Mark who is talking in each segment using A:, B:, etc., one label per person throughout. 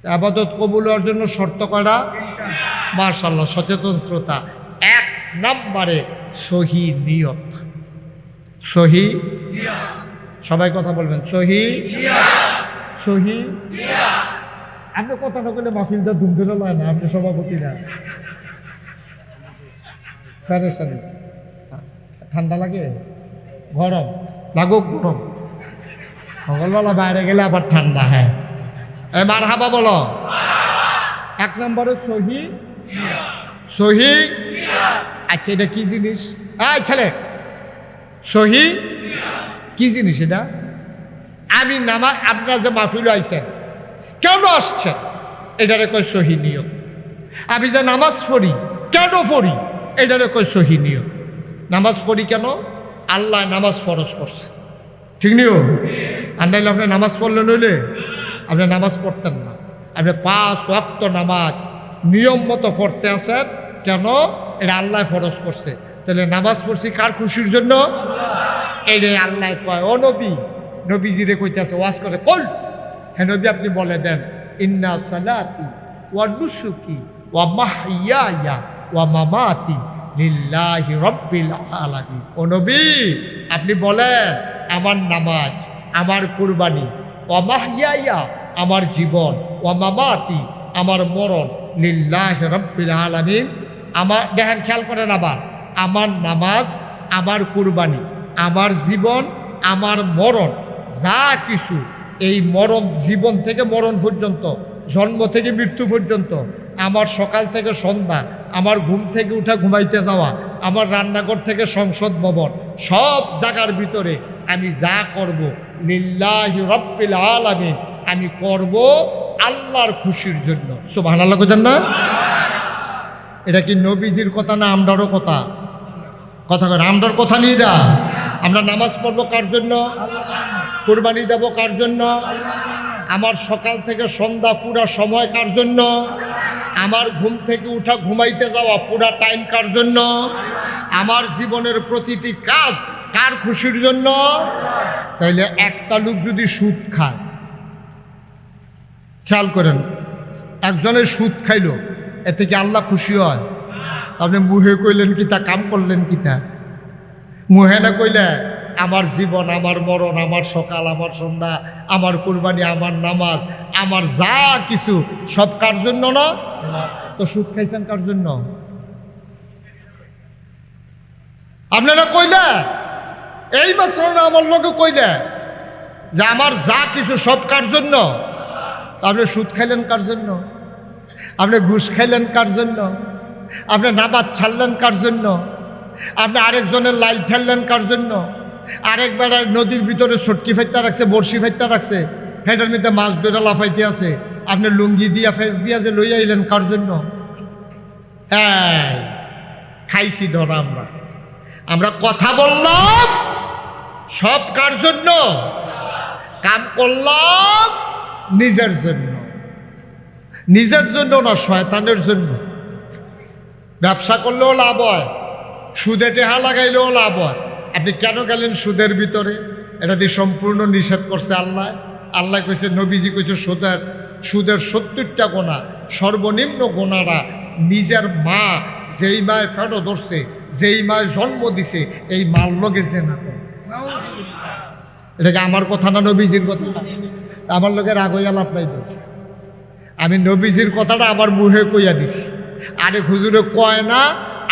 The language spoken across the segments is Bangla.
A: আবাদত কবুল হওয়ার জন্য শর্ত করা, মাশাআল্লাহ সচেতন শ্রোতা। 1 নম্বরে সহি নিয়ত। সহি সবাই কথা বলবেন, সহি সহি। আপনি কথাটা বলে মাহফিলটা ধুম ধরে লয় না, আপনি সভাপতি না। ঠান্ডা লাগে, গরম লাগুক, গরম সকালবেলা বাইরে গেলে আবার ঠান্ডা। হ্যাঁ মারহাবা বলো। 1 নম্বরে সহি সহি। আচ্ছা এটা কি জিনিস? ছেলে সহি কি জিনিস এটা? আমি নামাজ, আপনারা যে মাহফিলে আইছেন কেন আসছেন, এটারে কয় সহি নিয়ত। আমি যে নামাজ পড়ি কেন পড়ি, এটারে কয় সহি নিয়ত। নামাজ পড়ি কেন? আল্লাহ নামাজ ফরজ করছে, ঠিক নিও। আর নাইলে আপনি নামাজ পড়লেন নইলে আপনি নামাজ পড়তেন না। আপনি 5 ওয়াক্ত নামাজ নিয়ম মতো পড়তে আছেন কেন? এটা আল্লাহ ফরজ করছে। তাহলে নামাজ পড়ছি কার খুশির জন্য? এটাই আল্লাহ কয়, ও নবী, নবীজিরে কইতেছে ওয়াজ করে, কল হে নবী আপনি বলে দেন, ইন্না সালাতি ওয়া নুসুকি ওয়া মাহইয়ায়া ওয়া মামাতি লিল্লাহি রাব্বিল আলামিন। ও নবী আপনি বলেন, আমার নামাজ, আমার কুরবানি, ওয়া মাহইয়ায়া আমার জীবন, ওয়া মামাতি আমার মরণ, লিল্লাহি রাব্বিল আলামিন। আমার দেখেন, খেয়াল করেন, আবার আমার নামাজ, আমার কুরবানি, আমার জীবন, আমার মরণ, যা কিছু এই মরণ, জীবন থেকে মরণ পর্যন্ত, জন্ম থেকে মৃত্যু পর্যন্ত, আমার সকাল থেকে সন্ধ্যা, আমার ঘুম থেকে উঠা ঘুমাইতে যাওয়া, আমার রান্নাঘর থেকে সংসদ ভবন, সব জায়গার ভিতরে আমি যা করব লিল্লাহি রাব্বিল আলামিন, আমি করব আল্লাহর খুশির জন্য। সুবহানাল্লাহ কইতেন না? এটা কি নবীজির কথা না আমরারও কথা? কথা করেন, আমরার কথা নিয়ে না। আমরা নামাজ পড়বো কার জন্য? কুরবানি দেব কার জন্য? আমার সকাল থেকে সন্ধ্যা পুরা সময় কার জন্য? আমার ঘুম থেকে উঠা ঘুমাইতে যাওয়া পুরা টাইম কার জন্য? আমার জীবনের প্রতিটি কাজ কার খুশির জন্য? তাইলে একটা লোক যদি সুদ খায়, খেয়াল করেন, একজনের সুদ খাইলো, এতে কি আল্লাহ খুশি হয়? আপনি মুহে কইলেন কি তা, কাম করলেন কি তা? মুহে না কইলে আমার জীবন, আমার মরণ, আমার সকাল, আমার সন্ধ্যা, আমার কুরবানি, আমার নামাজ, আমার যা কিছু সব কার জন্য না? তো সুদ খাইছেন কার জন্য? আপনারা কইলে এই মাত্র না আমার লোকে কইলে যে আমার যা কিছু সব কার জন্য। আপনি সুদ খাইলেন কার জন্য? আপনি ঘুষ খাইলেন কার জন্য? আপনি নামাজ ছাড়লেন কার জন্য? আপনি আরেকজনের লাইল ঠেললেন কার জন্য? আরেক বেড়ায় নদীর ভিতরে ছটকি ফাইতে রাখছে, বড়শি ফাইতে রাখছে, হেটার মধ্যে মাছ ধরে লাফাইতে আছে, আপনি লুঙ্গি দিয়া ফেস দিয়া যে লইয়া আইলেন কার জন্য? হ্যাঁ খাইছি ধরা। আমরা কথা বললাম সব কার জন্য? কাম করলাম নিজের জন্য। নিজের জন্য না, শয়তানের জন্য। ব্যবসা করলেও লাভ হয়, সুদে টেহা লাগাইলেও লাভ হয়। আপনি কেন গেলেন সুদের ভিতরে? এটা দিয়ে সম্পূর্ণ নিষেধ করছে আল্লাহ। আল্লাহ কইছে, নবীজি কইছে, সুদের 70টা গোনা, সর্বনিম্ন গোনারা নিজের মা, যেই মায় ফেটো ধরছে, যেই মায় জন্ম দিছে, এই মার লগে জেনা করে। এটাকে আমার কথা না নবীজির কথা? আমার লোকের রাগ হইয়া লাভ নাই তো। আমি নবীজির কথাটা আমার মুহে কইয়া দিছি, আরে হুজুরে কয় না,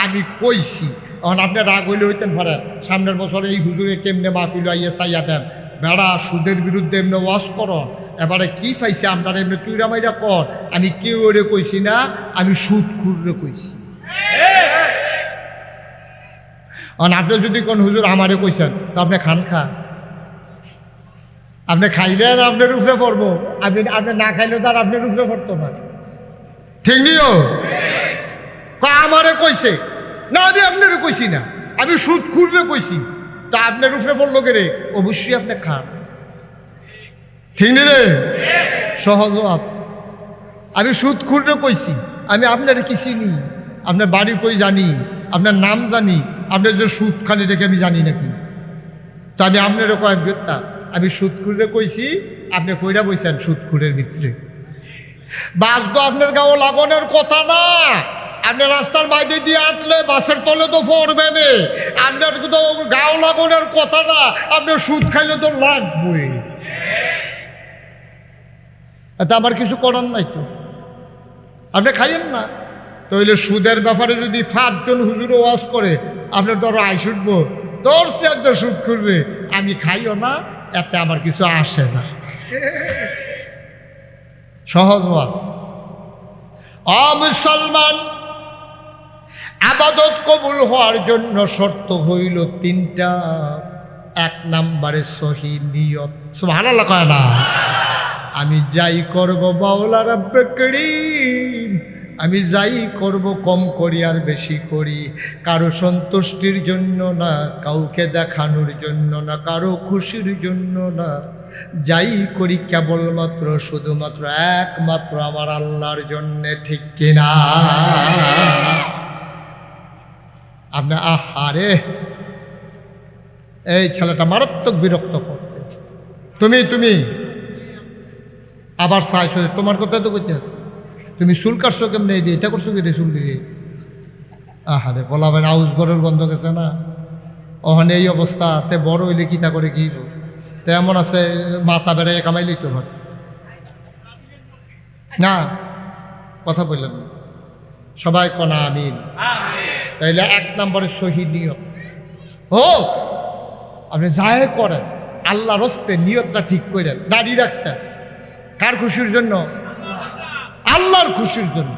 A: আমি কইছি। এখন আপনি রাগ হইলে হইতেন পারেন, সামনের বছর এই হুজুরে কেমনে মাহফিল আইয়া চাইয়া দেন, বেড়া সুদের বিরুদ্ধে এমনি ওয়াজ করো, এবারে কি পাইছে আপনার এমনি তুইরা মাইরা কর। আমি কেউ ওরে কইছি না, আমি সুদ খুঁড়ে কইছি। আপনি যদি কোন হুজুর আমারে কইছেন, তো আপনি খান খা, আপনি খাইলেন আপনার উপরে পড়বো, আপনি না খাইলে তার আপনার উপরে পড়তো না, ঠিক নিও। আমারে কইছে না, আমি আপনারও কইছি না, আমি সুদ খুঁড়বে কইছি, তা আপনার উপরে পড়লো কে রে? অবশ্যই আপনি খান, ঠিক নি রে? সহজও আছে। আমি সুদ খুঁড়বে কইছি, আমি আপনার কি চিনি? আপনার বাড়ি কই জানি, আপনার নাম জানি, আপনার যে সুদ খালি রেখে আমি জানি নাকি? তো আমি আপনারও কয়েক ব্যক্তা, আমি সুদ খুঁড়ে কইছি, আপনি ফইরা বইছেন সুদ খুঁড়ের ভিতরে। বাস তো আপনার গাও লাগানোর কথা না। আপনি রাস্তার বাইরে দিয়ে আটলে বাসের তলে তো পড়বে না। আপনার তো গাও লাগানোর কথা না। আপনার সুদ খাইলে তো লাগবে। এতে আমার কিছু করার নাই তো, আপনি খাইয়েন না। তাহলে সুদের ব্যাপারে যদি 5 জন হুজুর ওয়াজ করে, আপনার ধরো আই শুনবো 10 জন সুদ করবে, আমি খাইও না, এতে আমার কিছু আসে যায়। সহজ ওয়াজ। মুসলমান, আবাদত কবুল হওয়ার জন্য শর্ত হইল 3টা। 1 নম্বরে সহি নিয়ত। সুবহানাল্লাহ কয় না? আমি যাই করব মাওলা রব্বে করিম, আমি যাই করব কম করি আর বেশি করি, কারো সন্তুষ্টির জন্য না, কাউকে দেখানোর জন্য না, কারো খুশির জন্য না। যাই করি কেবলমাত্র শুধুমাত্র একমাত্র আমার আল্লাহর জন্যে। ঠিক কিনা? আপনি আহারে, এই ছেলেটা মারাত্মক বিরক্ত করতে। তুমি আবার চাইছো, তোমার কথা তো কইতে আছে। তুমি চুল কাটছো কেমনে, এটা করছো কি রে চুল দিয়ে? আহারে ফলাবেন, আউস গরের গন্ধ গেছে না? ওখানে এই অবস্থা, তে বড় হইলে কিতা করে কি তেমন আছে, মাথা বেড়াই কামাইলেই তো ঘর না। কথা বললেন না সবাই, কনা আমিন। তাইলে 1 নম্বরে সহি নিয়ত। আপনি যাই করেন আল্লাহর হস্তে নিয়তটা ঠিক করেন। দাঁড়িয়ে রাখছেন কার খুশির জন্য? আল্লাহর খুশির জন্য।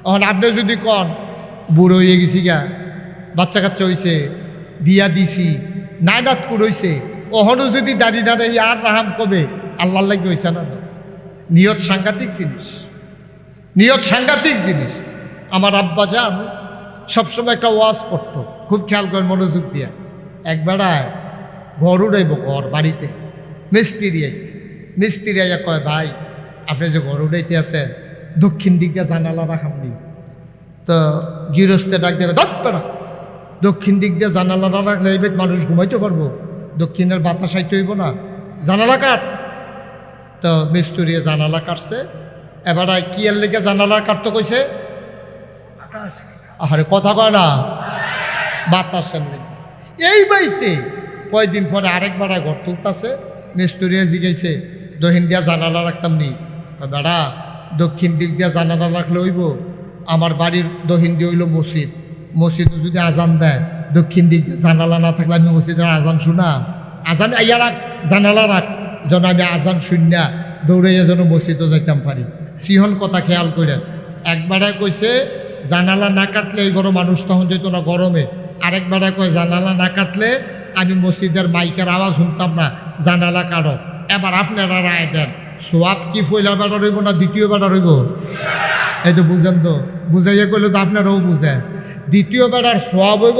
A: এখন আপনি যদি কন বুড়ো হয়ে গেছি গা, বাচ্চা কাচ্চা হয়েছে, বিয়া দিছি, নাইনাত হয়েছে, ওহনও যদি দাঁড়িয়ে দাঁড়িয়ে আর রাহাম কবে, আল্লাহর লাগে হয়েছে না? নিয়ত সাংঘাতিক জিনিস, নিয়ত সাংঘাতিক জিনিস। আমার আব্বা যান সবসময় একটা ওয়াজ করতো, খুব খেয়াল করেন মনোযোগ দিয়া। একবেলায় ঘর উড়াইব, ঘর বাড়িতে মিস্ত্রি আইছে। মিস্ত্রি আইয়া কয়, ভাই আপনি যে ঘর উড়াইতে আছেন, দক্ষিণ দিকে জানালা রাখামনি। তো গৃহস্থে ডাক দেখে, ধরবে না, দক্ষিণ দিক দিয়ে জানালা না রাখলে এই মানুষ ঘুমাইতে পারবো? দক্ষিণের বাতাস আইতে হইব না, জানালা কাট। তো মিস্ত্রি জানালা কাটছে। এবার কি এর লেগে জানালা কাটতে কইছে? আরে কথা কয় না, বাতাসের লেগে। এই বাড়িতে কয়দিন পরে আরেকবার ঘর তুলতেছে। মিস্ত্রি জিগাইছে, দক্ষিণ দিয়া জানালা রাখতাম নি? বেড়া, দক্ষিণ দিক দিয়া জানালা রাখলে হইব? আমার বাড়ির দক্ষিণ দিয়ে হইল মসজিদ। মসজিদে যদি আজান দেয়, দক্ষিণ দিক দিয়ে জানালা না থাকলে আমি মসজিদের আজান শুনা? আজান আইয়া রাখ, জানালা রাখ, যেন আমি আজান শুনিয়া দৌড়াইয়া যেন মসজিদও যাইতাম পারি। সিহন কথা খেয়াল করেন। একবারে কইছে জানালা না কাটলে এই ঘরে মানুষ তখন যেত না গরমে। আরেকবারে কয় জানালা না কাটলে আমি মসজিদের মাইকের আওয়াজ শুনতাম না, জানালা কাটো। এবার আপনারা রায় দেন, সোয়াব কি ফইলা বেড়া রইব না দ্বিতীয় বেড়া রইব? এই তো বুঝেন, তো বুঝাইয়া করলে তো আপনারাও বুঝেন। দ্বিতীয় বেড়ার সোয়াব হইব।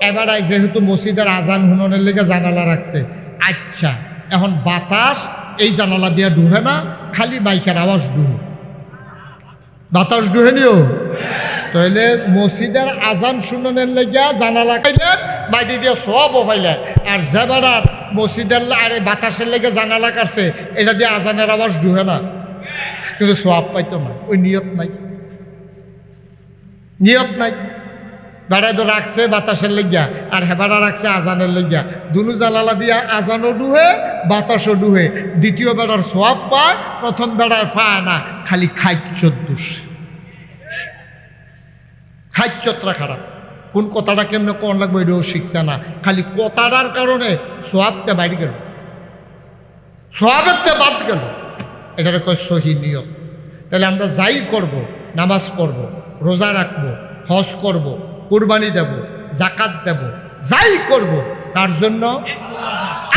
A: এবারে যেহেতু মসজিদের আজান হুননের লেগে জানালা রাখছে, আচ্ছা এখন বাতাস এই জানালা দিয়ে ঢুহে না, খালি মাইকের আওয়াজ ঢুহে, বাতাস ঢুহে নিও। তাহলে মসজিদের আজান শুননের লেগে জানালা খাইলেন, মাইদি দিয়ে সবও পাইলেন। আর যে বেড়ার মসজিদের আরে বাতাসের লেগে জানালা কাটছে, এটা দিয়ে আজানের আওয়াজ ঢুহে না, কিন্তু সোয়াব পাইতো না। ওই নিয়ত নাই, নিয়ত নাই। বেড়ায় তো রাখছে বাতাসের লেগিয়া, আর হেবাড়া রাখছে আজানের লেগিয়া। দুনু জানালা দিয়া আজানও ডুহে, বাতাসও ডুহে। দ্বিতীয় বেড়ার সোয়াব পায়, প্রথম বেড়ায় পায় না, খালি খাইচ্ছত দোষ। খাইচ্ছতরা খারাপ। কোন কথাটা কেমনে কোন লাগবে এটাও শিখছে না, খালি কথাটার কারণে সোয়াবতে বাইরে গেল, সোয়াবের তে বাদ গেল। এটাকে কয় সহি নিয়ত। তাহলে আমরা যাই করব, নামাজ পড়ব, রোজা রাখবো, হজ করব, কুরবানি দেব, জাকাত দেব, যাই করব তার জন্য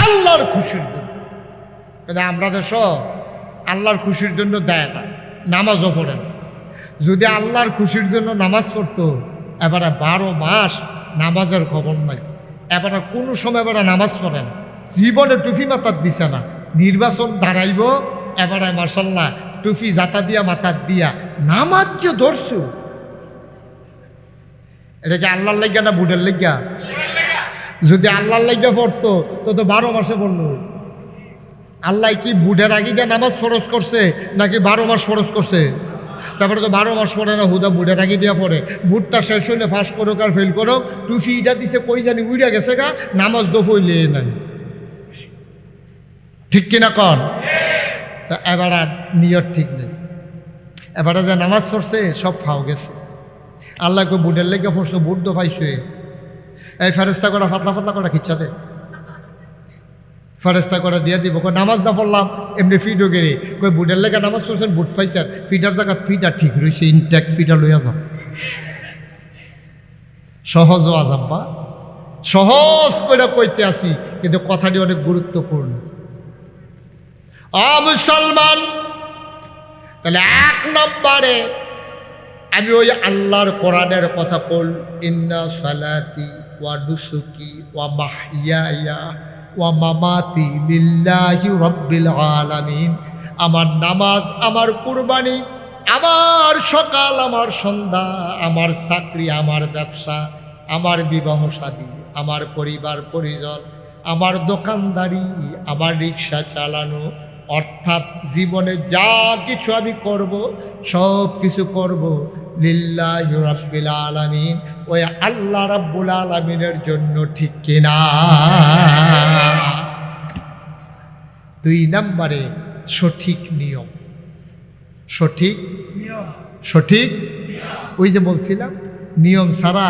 A: আল্লাহর খুশির জন্য। কিন্তু আমরা দেশ আল্লাহর খুশির জন্য দেয় না, নামাজও পড়ে না। যদি আল্লাহর খুশির জন্য নামাজ পড়তো, এবারে 12 মাস নামাজের খবর নাই। এবারে কোনো সময় এবারে নামাজ পড়ে না, জীবনে টুপি মাথার দিছে না। নির্বাচন দাঁড়াইব, এবারে মার্শাল্লাহ টুপি জাতা দিয়া মাথার দিয়া নামাজ যে ধরছু। এটা কি আল্লাহর লাগিয়া না বুড়ের লাগিয়া? যদি আল্লাহর লাগিয়া পড়তো তো 12 মাসে পড়লো। আল্লাহ কি বুটের আগে দিয়ে নামাজ ফরজ করছে নাকি 12 মাস ফরজ করছে? তারপরে তো 12 মাস পড়ে না, হুদা বুটের আগে দিয়ে পড়ে। বুটটা শেষ হইলে ফাঁস করুক আর ফেল করুক, টুফিটা দিছে কই জানি উইরা গেছে গা, নামাজ তো হইলে নাই। ঠিক কিনা কন? তা এবার আর নিয়ত ঠিক নেই, এবারে যে নামাজ পড়ছে সব ফাও গেছে। আল্লাহকে বুটের লেগে পড়ছো, বুট তো পাইছে। এই ফেরেস্তা করা ফাতলা ফাতলা করা খিচ্ছা দে, ফেরেস্তা করে দিয়ে দিব। নামাজ না পড়লাম এমনি ফিটও গেড়ে কই বুটের লেগে নামাজ পড়ছেন, বুট পাইছেন, ফিটার জায়গা ফিটা ঠিক রয়েছে, ইনটেক ফিটা লইয়া যাও। সহজ আজাব্বা, সহজ করে কইতে আসি, কিন্তু কথাটি অনেক গুরুত্বপূর্ণ। মুসলমান, তাহলে 1 নম্বরে আমি ওই আল্লাহর কোরআনের কথা বল, ইন্না সালাতি ওয়া নুসুকি ওয়া মাহইয়ায়া ওয়া মামাতি লিল্লাহি রাব্বিল আলামিন। আমার নামাজ, আমার কুরবানি, আমার সকাল, আমার সন্ধ্যা, আমার চাকরি, আমার ব্যবসা, আমার বিবাহ শাদী, আমার পরিবার পরিজন, আমার দোকানদারি, আমার রিক্সা চালানো, অর্থাৎ জীবনে যা কিছু আমি করব সব কিছু করব লিল্লাহি রাব্বিল আলামিন, ওই আল্লাহ রাব্বুল আলামিনের জন্য। ঠিক কিনা? 2 নম্বরে সঠিক নিয়ম। সঠিক নিয়ম, সঠিক ওই যে বলছিলাম, নিয়ম ছাড়া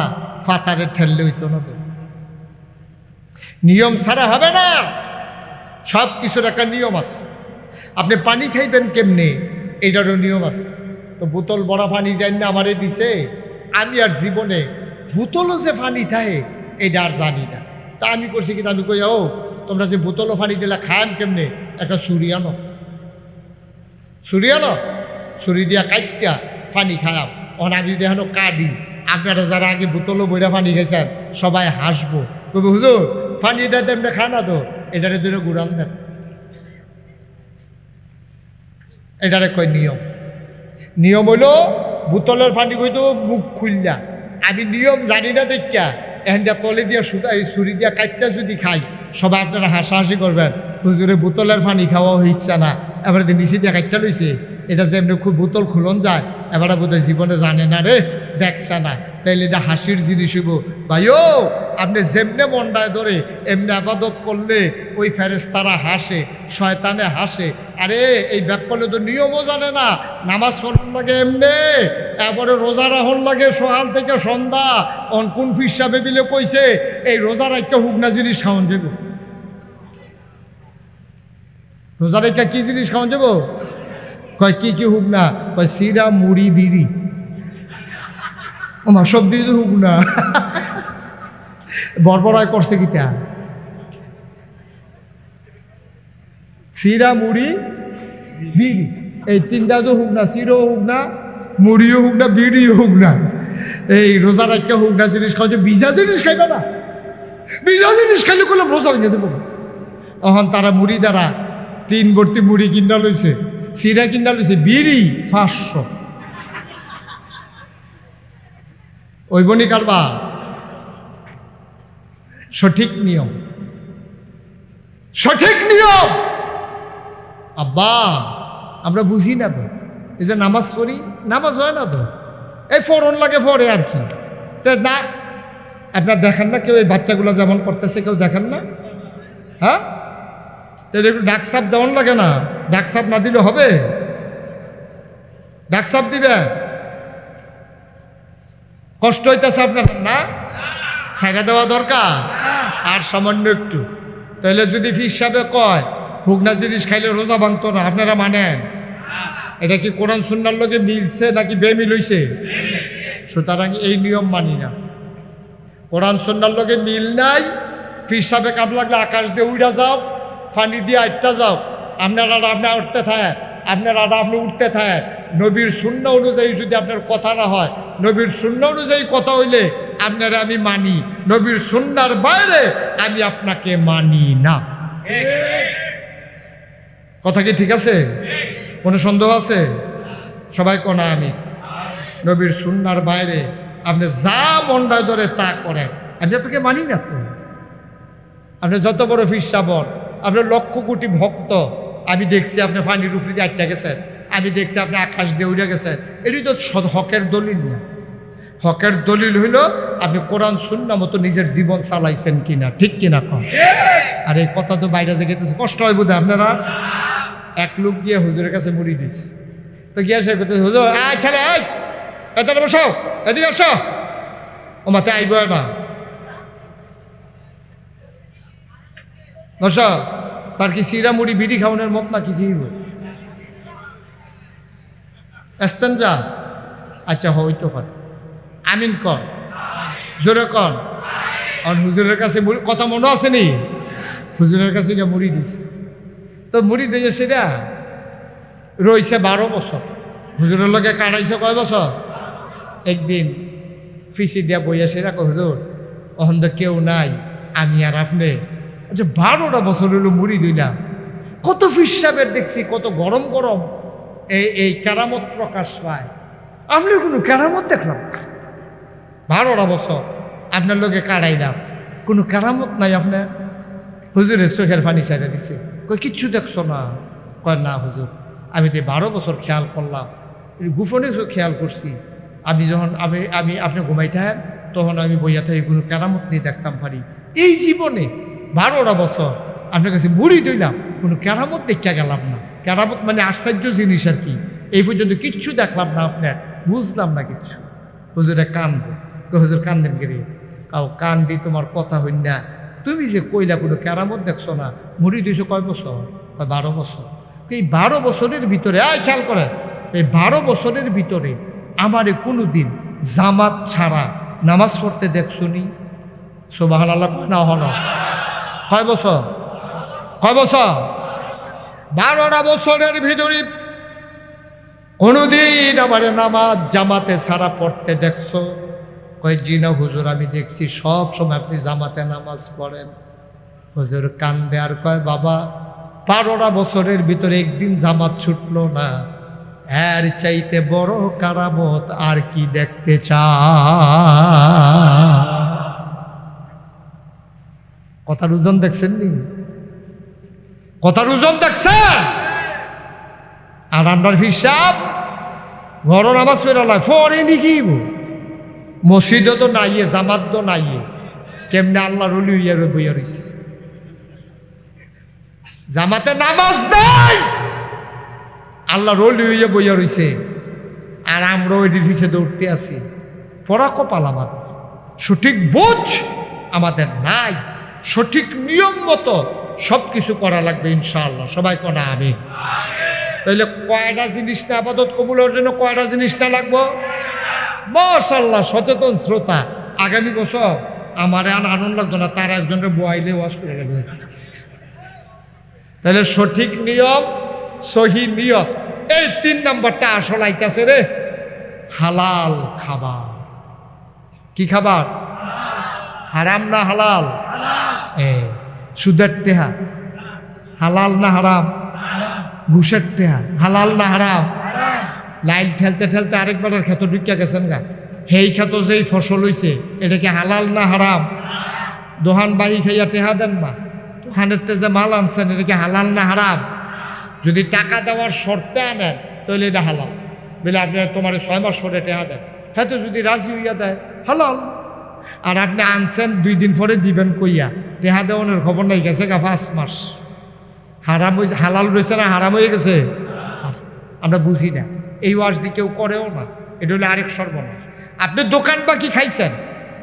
A: ফাতারে ঠেললে হইতো না। তো নিয়ম ছাড়া হবে না, সব কিছুর একটা নিয়ম আছে। আপনি পানি খাইবেন কেমনে, এটারও নিয়ম আছে। তো বোতল বড়া পানি যাই না আমারে দিছে, আমি আর জীবনে বোতলও যে পানি থাকে এটা আর জানি না। তা আমি করছি কিন্তু আমি কই, ও তোমরা যে বোতলও পানি দিলা খান কেমনে, একটা ছুরি আনো, ছুরি আনো, ছুরি দিয়া কাটটা পানি খায়াম। অন আমি দেখানো কাটি, আপনারা যারা আগে বোতলও বইরা পানি খাইছেন সবাই হাসবো, কবে হুজুর পানিটা তেমনি খায় না তো, এটারে ধরে ঘুরান দেন। এটারে কয় নিয়ম। নিয়ম হইল বোতলের পানি কইতো মুখ খুললা, আমি নিয়ম জানি না দেখা এখন দিয়া তলে দিয়া সুতা এই ছুরি দিয়া কাটটা যদি খাই, সবাই আপনারা হাসাহাসি করবেন, হুজুরে বোতলের পানি খাওয়া হইছে না, এবারে নিচে দিয়া কাটটা লইছে, এটা যে এমনি খুব বোতল খুলন যায়, এবারে বোধহয় জীবনে জানে না রে, দেখছে না, তাইলে এটা হাসির জিনিস হইব। ভাইও আপনি যেমনে মন্ডায় ধরে এমনি আবাদত করলে ওই ফেরেশতারা হাসে, শয়তানে হাসে। আরে এই ব্যাক করলে তো নিয়মও জানে না, নামাজ পড়ার লাগে এমনি, এরপরে রোজা রাখন লাগে সকাল থেকে সন্ধ্যা। কোন ফিসা বেবিলে কইছে এই রোজা রাখতে হুকনা জিনিস খাওয়ান যাব, রোজা রেখা কি জিনিস খাওয়ান যাব? কয় কি কি হুক না? কয় সিরা মুড়ি বিড়ি। ও মা, সব দিয়ে তো হুক না, বরবরায় করছে কিটা? সিরা মুড়ি বিড়ি, এই 3টা তো হুক না, সিরও হুক না, মুড়িও হুক না, বিড়িও হুক না। এই রোজা রাখতে হুক না জিনিস খাওয়া, ভিজা জিনিস খাইবে না, ভিজা জিনিস খাইলে করলাম রোজা ভেঙে দেবো। তখন তারা মুড়ি দ্বারা 3 ভর্তি মুড়ি কিনা লইছে, সিরা কিনা লইছে, বিড়ি 500। ওই বনি কারবা সঠিক নিয়ম, সঠিক নিয়ম। আব্বা আমরা বুঝি না তো, এই যে নামাজ পড়ি, নামাজ হয় না তো, এই ফরন লাগে ফরে আর কি না। আপনার দেখেন না কেউ এই বাচ্চাগুলো যেমন করতেছে, কেউ দেখেন না? হ্যাঁ, তাহলে একটু ডাকসাপ দেওয়ান লাগে না? ডাকসাপ না দিলে হবে? ডাকসাপ দিবে, কষ্ট হইতেছে আপনার না? ছাইড়া দেওয়া দরকার আর সামান্য একটু। তাহলে যদি ফির সাহেবে কয় হুকনা জিনিস খাইলে রোজা ভাঙতো না, আপনারা মানেন? এটা কি কোরআন সুন্নাহর লগে মিলছে নাকি বেমিল হইছে? সুতরাং এই নিয়ম মানি না, কোরআন সুন্নাহর লগে মিল নাই। ফির সাহেবে কাপ লাগলে আকাশ দিয়ে উড়া যাও, ফানি দিয়ে আটটা যাও, আপনার আডা আপনি উঠতে থাকে, আপনার আডা আপনি উঠতে থাকে। নবীর সুন্নাহ অনুযায়ী যদি আপনার কথা না হয়, নবীর সুন্নাহ অনুযায়ী কথা হইলে আপনারা আমি মানি, নবীর সুন্নাহর বাইরে আমি আপনাকে মানি না। কথা কি ঠিক আছে? কোনো সন্দেহ আছে? সবাই কোনা আমি নবীর সুন্নাহর বাইরে আপনি যা মন্ডায় ধরে তা করেন, আমি আপনাকে মানি না। তো আপনি যত বড় ফিরসাবন, আপনার লক্ষ কোটি ভক্ত, আমি দেখছি আপনি পানির উপরে দিয়ে আটটা গেছেন, আমি দেখছি আপনি আকাশ দিয়ে উড়ে গেছেন। এটি তো হকের দলিল না। হকের দলিল হইল আপনি কোরআন সুন্নাহ মতো নিজের জীবন চালাইছেন কিনা, ঠিক কিনা কম। আর এই কথা তো বাইরে যে গেতেছে, কষ্ট হয় বোধ আপনারা। এক লোক গিয়ে হুজুরের কাছে মুড়ি দিস, তো গিয়ে সে করতে, হুজুর আয় ছেলে, এই এতটা বসো, এদিকে আসো। ও মাথায় আইব না, বস। তার কি সিরা মুড়ি বিড়ি খাওয়ানোর মত না কি খাইব? এস্তেঞ্জা? আচ্ছা হইতো পারে। আমিন কর, জোরে কর। আর হুজুরের কাছে মুড়ি, কথা মনে আছে নি? হুজুরের কাছে গিয়ে মুড়ি দিস, তো মুড়ি দিয়ে সেটা রইছে 12 বছর। হুজুরের লোকে কাটাইছে কয় বছর? একদিন ফিসি দিয়া বইয়া সেটা কয়, হুজুর অহন তো কেউ নাই, আমি আর আপনি। আচ্ছা 12টা বছর হইল মুড়ি দিলাম, কত ফিসাবের দেখছি, কত গরম গরম এই কেরামত প্রকাশ পায়, আপনি কোনো কেরামত দেখলাম না। 12টা বছর আপনার লোকে কাটাইলাম, কোনো কেরামত নাই আপনার। হুজুরের চোখের পানি ছাইড়া দিছে, কই কিচ্ছু দেখছো না? কয় না হুজুর, আমি তো 12 বছর খেয়াল করলাম, গোপনে খেয়াল করছি। আমি যখন আমি আপনি ঘুমাইতে হ্যাঁ, তখন আমি বইয়া থাকি, কোনো কেরামত নিয়ে দেখতাম পারি। এই জীবনে 12টা বছর আপনার কাছে মুড়ি দিলাম, কোনো কেরামত দেখা গেলাম না। কেরামত মানে আশ্চর্য জিনিস আর কি, এই পর্যন্ত কিচ্ছু দেখলাম না আপনার, বুঝলাম না কিচ্ছু। হুজুরে কান্দে, হুজুর কান্দেন গেলে, কাউ কান দি তোমার কথা হইন না, তুমি যে কইলা কোনো কেরামত দেখছো না, মুড়ি দিয়েছো কয় বছর? 12 বছর। এই 12 বছরের ভিতরে, খেয়াল করেন, এই 12 বছরের ভিতরে আমারে কোনো দিন জামাত ছাড়া নামাজ পড়তে দেখছো নি? সুবহানাল্লাহ কয় না? হল কয় বছর? কয় বছর? 12টা বছরের ভিতরে কোনোদিন আমারে নামাজ জামাতে ছাড়া পড়তে দেখছো? কয় জি না হুজুর, আমি দেখছি সব সময় আপনি জামাতে নামাজ পড়েন। হুজুর কান্দে আর কয়, বাবা 12টা বছরের ভিতরে একদিন জামাত ছুটলো না, এর চাইতে বড় কারামত আর কি দেখতে চায়? কথার ওজন দেখছেন নি? কথার ওজন দেখছেন? আর আমরা হিসাব ঘর নামাজ পেরালায় ফরেনি কি মসজিদও তো নাইয়ে, জামাত তো নাইয়ে, কেমনে আল্লাহর ওলি হইয়া বইয়া রইছে। জামাতে নামাজ নাই, আল্লাহর ওলি হইয়া বইয়া রইছে, আর আমরা ওইটির পিছে দৌড়তে আছি। পড়া কপাল আমাদের, সঠিক বোঝ আমাদের নাই, সঠিক নিয়ম মতো সব কিছু করা লাগবে ইনশাআল্লাহ। সবাই কনা আমি তাহলে কয়টা জিনিস না আপাতত কবুলের জন্য কয়টা জিনিস না লাগবো? মাশাআল্লাহ, সচেতন শ্রোতা, আগামী বছর আমারে আনন্দ লাগতো না, তার একজনের বয়াইলে ওয়াজ করে লাগবে। তাহলে সঠিক নিয়ম, সহি নিয়ত, এই 3 নম্বরটা আসল আইতাছে রে। হালাল খাবার। কি খাবার? হারাম না হালাল? সুদের টেহা হালাল না হারাম? ঘুষের টেহা হালাল না হারাম? লাইন ঠেলতে ঠেলতে আরেকবারের ক্ষেত ঢুকিয়া গেছেন গা, সেই ক্ষেত যেই ফসল হইছে এটা কি হালাল না হারাম? দোহান বাহি খাইয়া টেহা দেন না, দোহানের যে মাল আনছেন এটা কি হালাল না হারাম? যদি টাকা দেওয়ার শর্তে আনেন তাহলে এটা হালাল, বলে আপনি তোমার 6 মাস পরে টেহা দেন, হ্যাঁ, তো যদি রাজি হইয়া দেয় হালাল। আর আপনি আনছেন 2 দিন পরে দিবেন কইয়া, টেহা দেওয়ানোর খবর নাই, গেছে গা 5 মাস, হারাম হয়েছে, হালাল রয়েছে না হারাম হয়ে গেছে? আমরা বুঝি না, এই ওয়াজটি কেউ করেও না, এটা হলো আরেক সর্বনাশ। আপনি দোকান বাকি খাইছেন,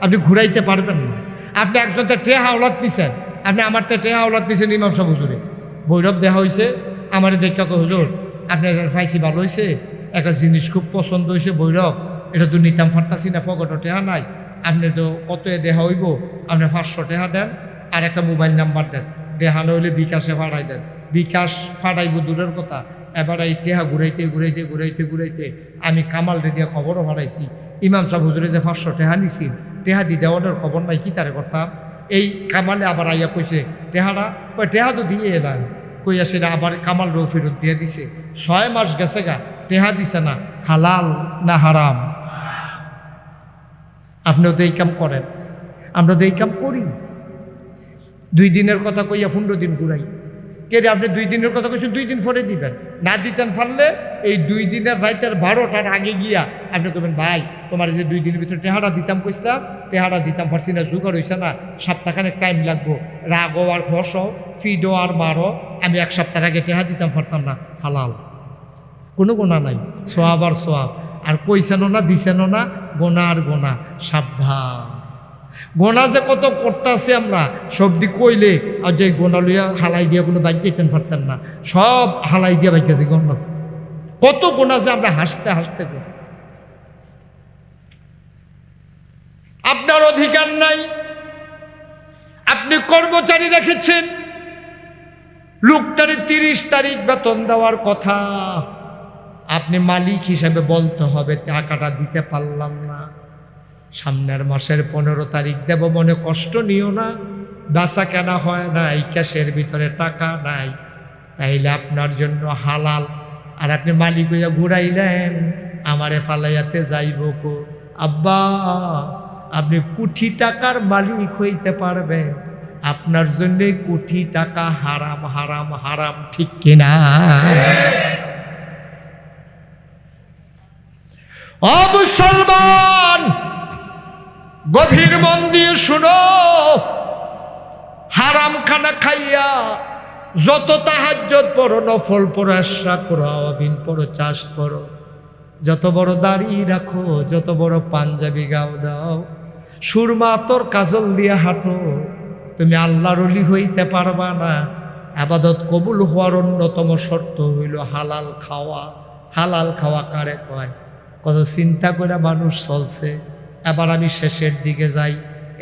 A: আপনি ঘুরাইতে পারবেন না। আপনি একজন টেহা আওলাদ নিছেন, আপনি আমার তো টেহা আওলাদ নিছেন ইমাম সাহেব হুজুরে, বৈরব দেখা হয়েছে, আমার দেখা তো হুজুর আপনি ফাইসি ভালো হয়েছে, একটা জিনিস খুব পছন্দ হয়েছে বৈরব, এটা তো নিতাম ফারতাছি না, ফকটও টেহা নাই, আপনি তো কত দেখা হইব, আপনি 500 টেহা দেন আর একটা মোবাইল নাম্বার দেন, দেখানো হইলে বিকাশে ফাড়াই দেন। বিকাশ ফাড়াইব দূরের কথা, এবার এই টেহা ঘুরাইতে ঘুরাইতে ঘুরাইতে ঘুরাইতে আমি কামাল রেডিয়া খবরও ফাড়াইছি, ইমাম সাহেব হুজুরে যে 500 টেহা নিছি, টেহা দি দেওয়ানোর খবর নাই, কি তারে করতাম? এই কামালে আবার আইয়া কইছে টেহাটা, কই টেহা তো দিয়ে এলাম, কইয়া সেটা আবার কামাল রৌ ফেরত দিয়ে দিছে। 6 মাস গেছে গা, টেহা দিছে না, হালাল না হারাম? আপনিও তো এই কাম করেন, আমরা তো এই কাম করি। 2 দিনের কথা কইয়া 15 দিন ঘুরাই, কে রে আপনি 2 দিনের কথা কইছেন 2 দিন পরে দিবেন, না দিতেন পারলে এই 2 দিনের রাইতের 12টার আগে গিয়া আপনি কইবেন ভাই তোমার যে 2 দিনের ভিতরে টেহাটা দিতাম কইছিলাম, টেহাটা দিতাম পারছি না, জোগাড় হইছে না, সপ্তাহখানেক টাইম লাগবো, রাগও আর হসও ফিডও আর মারো, আমি 1 সপ্তাহ আগে টেহা দিতাম পারতাম না। হালাল, কোনো গোনা নাই, সোয়াব আর সোয়াব। আর কইছেনও না দিছেনও না, গোনা আর গোনা। সাবধান, গোনা যে কত করতেছে আমরা, সবদি কইলে আর যে গোনা লইয়া হালাই দিয়া কোনো বাইক যেতেন পারতেন না, সব হালাই দিয়া বাইক গেছে গণ্য। কত গোনা যে আমরা হাসতে হাসতে করি। আপনার অধিকার নাই, আপনি কর্মচারী রেখেছেন, লোকটারে 30 তারিখ বেতন দেওয়ার কথা, আপনি মালিক হিসেবে বলতে হবে টাকাটা দিতে পারলাম না, সামনের মাসের 15 তারিখ দেব, মনে কষ্ট নিও না, বেচা কেনা হয় নাই, ক্যাশের ভিতরে টাকা নাই, তাইলে আপনার জন্য হালাল। আর আপনি মালিক হইয়া ঘুরাইলেন, আমারে ফালাইয়াতে যাইব কো। আব্বা, আপনি কোটি টাকার মালিক হইতে পারবেন, আপনার জন্য কোটি টাকা হারাম হারাম হারাম, ঠিক কিনা? ও মুসলমান, গভীর মন দিয়ে শুনো, হারাম খানা খাইয়া যত তাহাজ্জুদ পড়ো, নফল পড়ো, ইশরাক করো, আওয়াবিন পড়ো, চাষ করো, যত বড় দাড়ি রাখো, যত বড় পাঞ্জাবি গাও দাও, সুরমা তোর কাজল দিয়ে হাঁটো, তুমি আল্লাহর ওলি হইতে পারবা না। ইবাদত কবুল হওয়ার অন্যতম শর্ত হইল হালাল খাওয়া। হালাল খাওয়া কারে কয়? কত চিন্তা করে মানুষ চলছে। এবার আমি শেষের দিকে যাই,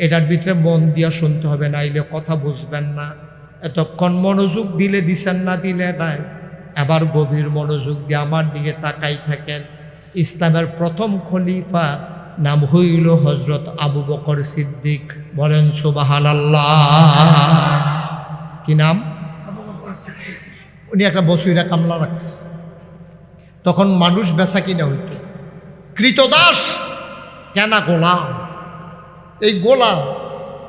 A: এটার ভিতরে মন দিয়া শুনতে হবে, নাইলে কথা বুঝবেন না। এতক্ষণ মনোযোগ দিলে দিছেন, না দিলে নাই। এবার গভীর মনোযোগ দিয়ে আমার দিকে তাকাই থাকেন। ইসলামের প্রথম খলিফা নাম হইল হজরত আবু বকর সিদ্দিক। বলেন সুবহানাল্লাহ। কি নাম? উনি একটা বসুইরা কামলা রাখছে, তখন মানুষ বেচা কিনা হইত, কৃতদাস কেনা গোলাম। এই গোলাম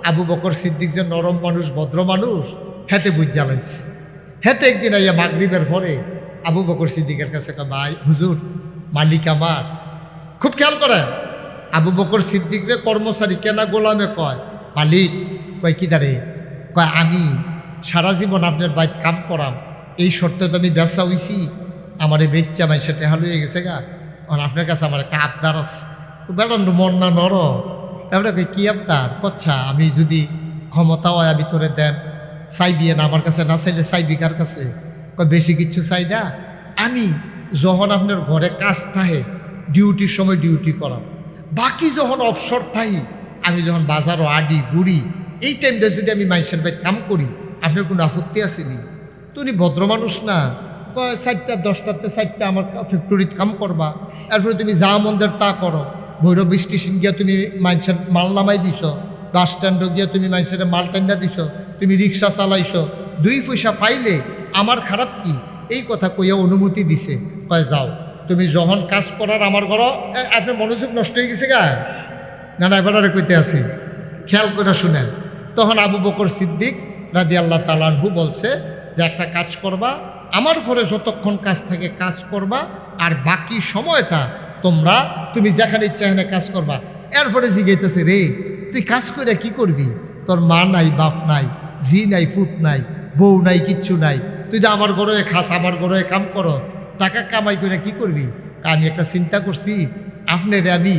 A: আবু বকর সিদ্দিক যে নরম মানুষ, ভদ্র মানুষ, হেতে বুঝ জ্বালাইছে। হেতে একদিন আইয়া মাগরিবের পরে আবু বকর সিদ্দিকের কাছে কয়, ভাই হুজুর, মালিক আমার। খুব খেয়াল করেন, আবু বকর সিদ্দিকরে কর্মচারী কেনা গোলামে কয় মালিক। কয় কি দাঁড়ে? কয় আমি সারা জীবন আপনার বাইত কাম করাম, এই শর্তে তো আমি বেচা হইছি, আমার এই বেচ্চা মাই সেটা হাল হয়ে গেছে গা, আপনার কাছে আমার একটা আবদার আছে। তো বেড়ান মন না নর, তারপরে কি আবদার? কচ্ছা আমি যদি ক্ষমতা হয় আমি তোরে দেন, চাইবি না আমার কাছে, না চাইলে চাইবি কার কাছে? কয় বেশি কিছু চাই না, আমি যখন আপনার ঘরে কাজ থাকে ডিউটির সময় ডিউটি করাম, বাকি যখন অবসর থাকি, আমি যখন বাজারও আডি ঘুরি, এই টাইমটা যদি আমি মানুষের বাড়ি কাম করি, আপনার কোনো আপত্তি আসেনি? তো উনি ভদ্র মানুষ না, কয় 4টা 10টাতে 4টা আমার ফ্যাক্টরিত কাম করবা, এরপরে তুমি যা মন্দের তা করো। ভৈরব স্টেশন গিয়া তুমি মানুষের মাল নামাই দিছ, বাস স্ট্যান্ডে গিয়া তুমি মানুষের মাল টান্না দিছ, তুমি রিক্সা চালাইছ, 2 পয়সা পাইলে আমার খারাপ কি? এই কথা কইয়া অনুমতি দিছে। কয় যাও, তুমি যখন কাজ করার আমার ঘর। আপনার মনোযোগ নষ্ট হয়ে গেছে গা? না না, এবারে কইতে আছি, খেয়াল করে শুনেন। তখন আবু বকর সিদ্দিক রাদিয়াল্লাহু তাআলা আনহু বলছে যে একটা কাজ করবা, আমার ঘরে যতক্ষণ কাজ থাকে কাজ করবা, আর বাকি সময়টা তুমি যেখানে ইচ্ছা এখানে কাজ করবা। এরপরে জিগাইতেছে, রে তুই কাজ করে কি করবি? তোর মা নাই, বাপ নাই, জি নাই, ফুত নাই, বউ নাই, কিচ্ছু নাই, তুই তো আমার ঘরে খাস, আমার ঘরে কাম করো, টাকা কামাই করে কি করবি? আমি একটা চিন্তা করছি, আপনারে আমি